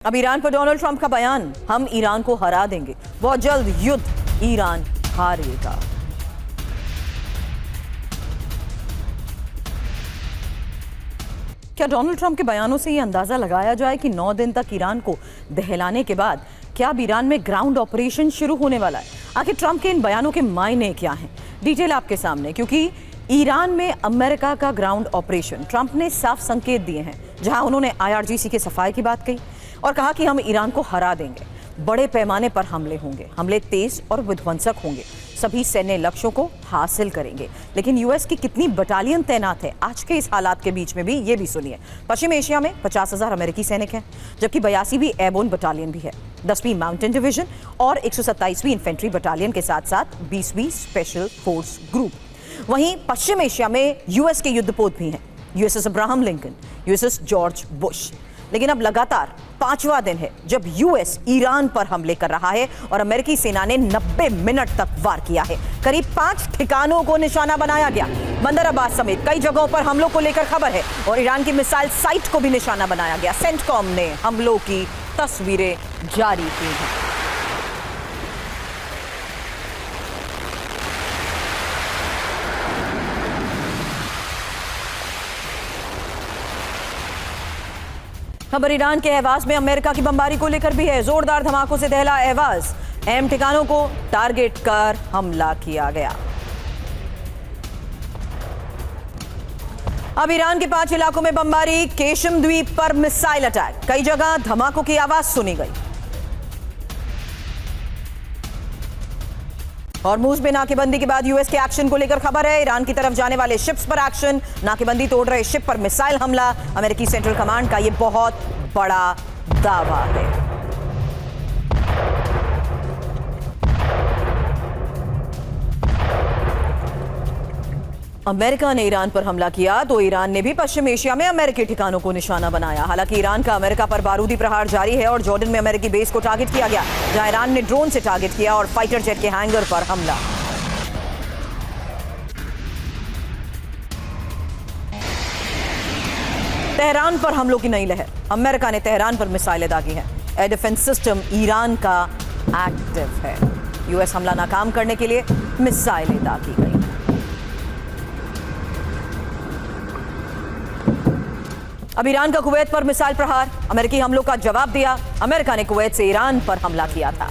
अब ईरान पर Donald Trump का बयान, हम ईरान को हरा देंगे, बहुत जल्द युद्ध ईरान हारेगा। क्या डोनाल्ड ट्रंप के बयानों से यह अंदाजा लगाया जाए कि 9 दिन तक ईरान को दहलाने के बाद क्या अब ईरान में ग्राउंड ऑपरेशन शुरू होने वाला है? आखिर ट्रंप के इन बयानों के मायने क्या हैं? डिटेल आपके सामने, क्योंकि ईरान में अमेरिका का ग्राउंड ऑपरेशन ट्रंप ने साफ संकेत दिए हैं, जहां उन्होंने IRGC की सफाई की बात कही और कहा कि हम ईरान को हरा देंगे। बड़े पैमाने पर हमले होंगे, हमले तेज और विध्वंसक होंगे, सभी सैन्य लक्ष्यों को हासिल करेंगे। लेकिन यूएस की कितनी बटालियन तैनात है आज के इस हालात के बीच में भी, ये भी सुनिए। पश्चिम एशिया में 50,000 अमेरिकी सैनिक हैं, जबकि 82वीं एयरबोर्न बटालियन भी है, 10वीं माउंटेन डिवीजन और 127वीं इन्फेंट्री बटालियन के साथ साथ 20वीं स्पेशल फोर्स ग्रुप। वहीं पश्चिम एशिया में यूएस के युद्धपोत भी हैं, USS Abraham Lincoln, USS George Bush. लेकिन अब लगातार 5वां दिन है जब यूएस ईरान पर हमले कर रहा है और अमेरिकी सेना ने 90 मिनट तक वार किया है। करीब 5 ठिकानों को निशाना बनाया गया। बंदर अब्बास समेत कई जगहों पर हमलों को लेकर खबर है और ईरान की मिसाइल साइट को भी निशाना बनाया गया। सेंटकॉम ने हमलों की तस्वीरें जारी की हैं। खबर ईरान के अहवाज में अमेरिका की बमबारी को लेकर भी है। जोरदार धमाकों से दहला अहवाज, अहम ठिकानों को टारगेट कर हमला किया गया। अब ईरान के 5 इलाकों में बमबारी, केशम द्वीप पर मिसाइल अटैक, कई जगह धमाकों की आवाज सुनी गई। हॉर्मुज में नाकेबंदी के बाद यूएस के एक्शन को लेकर खबर है। ईरान की तरफ जाने वाले शिप्स पर एक्शन, नाकेबंदी तोड़ रहे शिप पर मिसाइल हमला। अमेरिकी सेंट्रल कमांड का यह बहुत बड़ा दावा है। अमेरिका ने ईरान पर हमला किया तो ईरान ने भी पश्चिम एशिया में अमेरिकी ठिकानों को निशाना बनाया। हालांकि ईरान का अमेरिका पर बारूदी प्रहार जारी है और जॉर्डन में अमेरिकी बेस को टारगेट किया गया, जहां ईरान ने ड्रोन से टारगेट किया और फाइटर जेट के हैंगर पर हमला। तेहरान पर हमलों की नई लहर, अमेरिका ने तेहरान पर मिसाइलें दागी हैं। एयर डिफेंस सिस्टम ईरान का एक्टिव है। यूएस हमला नाकाम करने के लिए मिसाइलें दागी गई। अब ईरान का कुवैत पर मिसाइल प्रहार, अमेरिकी हमलों का जवाब दिया। अमेरिका ने कुवैत से ईरान पर हमला किया था।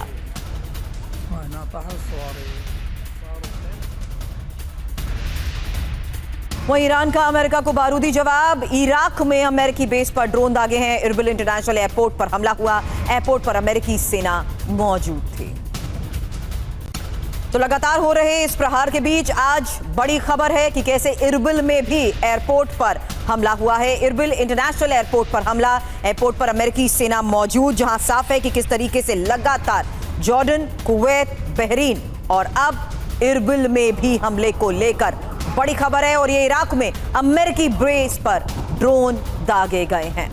वहीं ईरान का अमेरिका को बारूदी जवाब, इराक में अमेरिकी बेस पर ड्रोन दागे हैं। इरबिल इंटरनेशनल एयरपोर्ट पर हमला हुआ, एयरपोर्ट पर अमेरिकी सेना मौजूद थी। तो लगातार हो रहे इस प्रहार के बीच आज बड़ी खबर है कि कैसे इरबिल में भी एयरपोर्ट पर हमला हुआ है। इरबिल इंटरनेशनल एयरपोर्ट पर हमला, एयरपोर्ट पर अमेरिकी सेना मौजूद, जहां साफ है कि किस तरीके से लगातार जॉर्डन, कुवैत, बहरीन और अब इरबिल में भी हमले को लेकर बड़ी खबर है। और ये इराक में अमेरिकी बेस पर ड्रोन दागे गए हैं।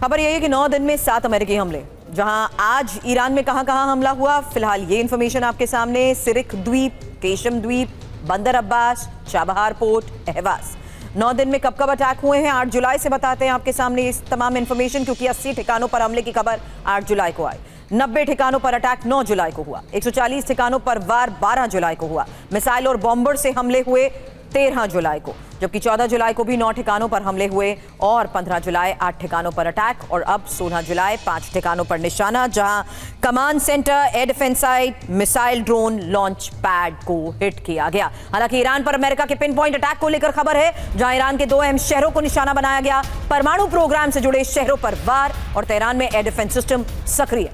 खबर यही है कि 9 दिन में 7 अमेरिकी हमले, जहां आज ईरान में कहां हमला हुआ, फिलहाल ये इंफॉर्मेशन आपके सामने। सिरिक द्वीप, केशम द्वीप, बंदर अब्बास, चाबहार पोर्ट, अहवाज। 9 दिन में कब अटैक हुए हैं 8 जुलाई से बताते हैं आपके सामने इस तमाम इंफॉर्मेशन, क्योंकि 80 ठिकानों पर हमले की खबर 8 जुलाई को आई। 90 ठिकानों पर अटैक 9 जुलाई को हुआ। 140 ठिकानों पर वार 12 जुलाई को हुआ। मिसाइल और बॉम्बर से हमले हुए 13 जुलाई को, जबकि 14 जुलाई को भी 9 ठिकानों पर हमले हुए और 15 जुलाई 8 ठिकानों पर अटैक और अब 16 जुलाई 5 ठिकानों पर निशाना, जहां command centre, air defence site, missile drone launch pad को हिट किया गया। हालांकि ईरान पर अमेरिका के पिन पॉइंट अटैक को लेकर खबर है, जहां ईरान के 2 अहम शहरों को निशाना बनाया गया। परमाणु प्रोग्राम से जुड़े शहरों पर वार और तेहरान में एयर डिफेंस सिस्टम सक्रिय।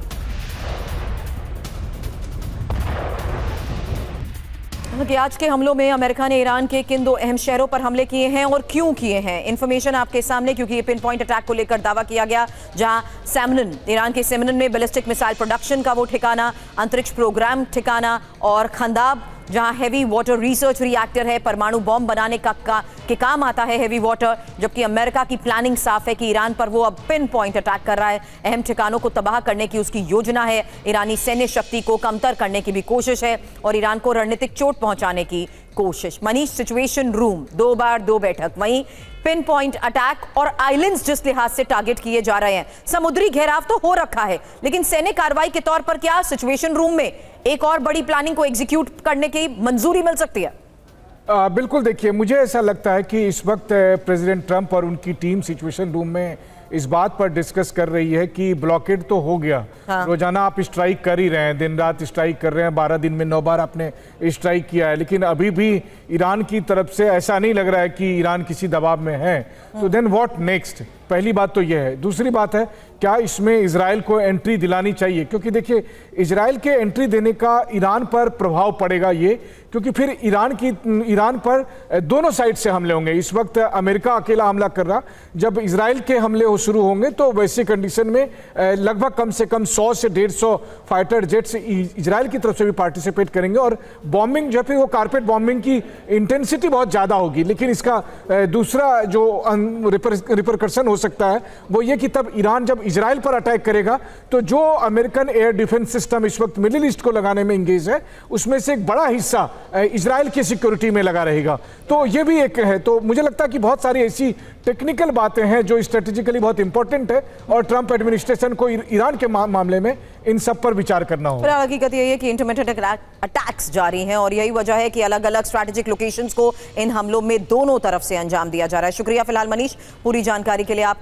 कि आज के हमलों में अमेरिका ने ईरान के किन 2 अहम शहरों पर हमले किए हैं और क्यों किए हैं, इंफॉर्मेशन आपके सामने, क्योंकि ये पिन पॉइंट अटैक को लेकर दावा किया गया, जहां सैमनन, ईरान के सैमनन में बैलिस्टिक मिसाइल प्रोडक्शन का वो ठिकाना, अंतरिक्ष प्रोग्राम ठिकाना, और खंदाब जहां हेवी वाटर रिसर्च रिएक्टर है, परमाणु बॉम्ब बनाने के काम आता है हेवी वाटर। जबकि अमेरिका की प्लानिंग साफ है कि ईरान पर वो अब पिन पॉइंट अटैक कर रहा है, अहम ठिकानों को तबाह करने की उसकी योजना है, ईरानी सैन्य शक्ति को कमतर करने की भी कोशिश है और ईरान को रणनीतिक चोट पहुंचाने की कोशिश। मनीष, सिचुएशन रूम 2 बार 2 बैठक, वहीं पिन पॉइंट अटैक और आइलैंड्स जिस लिहाज से टारगेट किए जा रहे हैं, समुद्री घेराव तो हो रखा है, लेकिन सैन्य कार्रवाई के तौर पर क्या सिचुएशन रूम में एक और बड़ी प्लानिंग को एग्जीक्यूट करने की मंजूरी मिल सकती है? बिल्कुल, देखिए मुझे ऐसा लगता है कि इस वक्त प्रेसिडेंट ट्रंप और उनकी टीम सिचुएशन रूम में इस बात पर डिस्कस कर रही है कि ब्लॉकेड तो हो गया। हाँ। रोजाना आप स्ट्राइक कर ही रहे हैं, दिन रात स्ट्राइक कर रहे हैं, 12 दिन में 9 बार आपने स्ट्राइक किया है, लेकिन अभी भी ईरान की तरफ से ऐसा नहीं लग रहा है कि ईरान किसी दबाव में है। तो देन व्हाट नेक्स्ट? पहली बात तो यह है। दूसरी बात है, क्या इसमें इजराइल को एंट्री दिलानी चाहिए? क्योंकि देखिए इजराइल के एंट्री देने का ईरान पर प्रभाव पड़ेगा ये, क्योंकि फिर ईरान पर दोनों साइड से हमले होंगे। इस वक्त अमेरिका अकेला हमला कर रहा, जब इजराइल के हमले हो शुरू होंगे तो वैसी कंडीशन में लगभग कम से कम 100 से 150 फाइटर जेट्स इजराइल की तरफ से भी पार्टिसिपेट करेंगे और बॉम्बिंग जो फिर वो कारपेट बॉम्बिंग की इंटेंसिटी बहुत ज़्यादा होगी। लेकिन इसका दूसरा जो रिपरकशन हो सकता है वो ये कि तब ईरान जब इजराइल पर अटैक करेगा तो जो अमेरिकन एयर डिफेंस सिस्टम इस वक्त मिडिल ईस्ट को लगाने में इंगेज है उसमें से एक बड़ा हिस्सा इजराइल की सिक्योरिटी में लगा रहेगा। तो ये भी एक है। तो मुझे लगता है कि बहुत सारी ऐसी टेक्निकल बातें हैं जो स्ट्रेटेजिकली बहुत इंपॉर्टेंट है और ट्रंप एडमिनिस्ट्रेशन को ईरान के मामले में इन सब पर विचार करना होगा। हकीकत यही है कि इंटरमिटेंट अटैक्स जारी हैं और यही वजह है कि अलग अलग स्ट्रैटेजिक लोकेशंस को इन हमलों में दोनों तरफ से अंजाम दिया जा रहा है। शुक्रिया फिलहाल मनीष पूरी जानकारी के लिए आपका।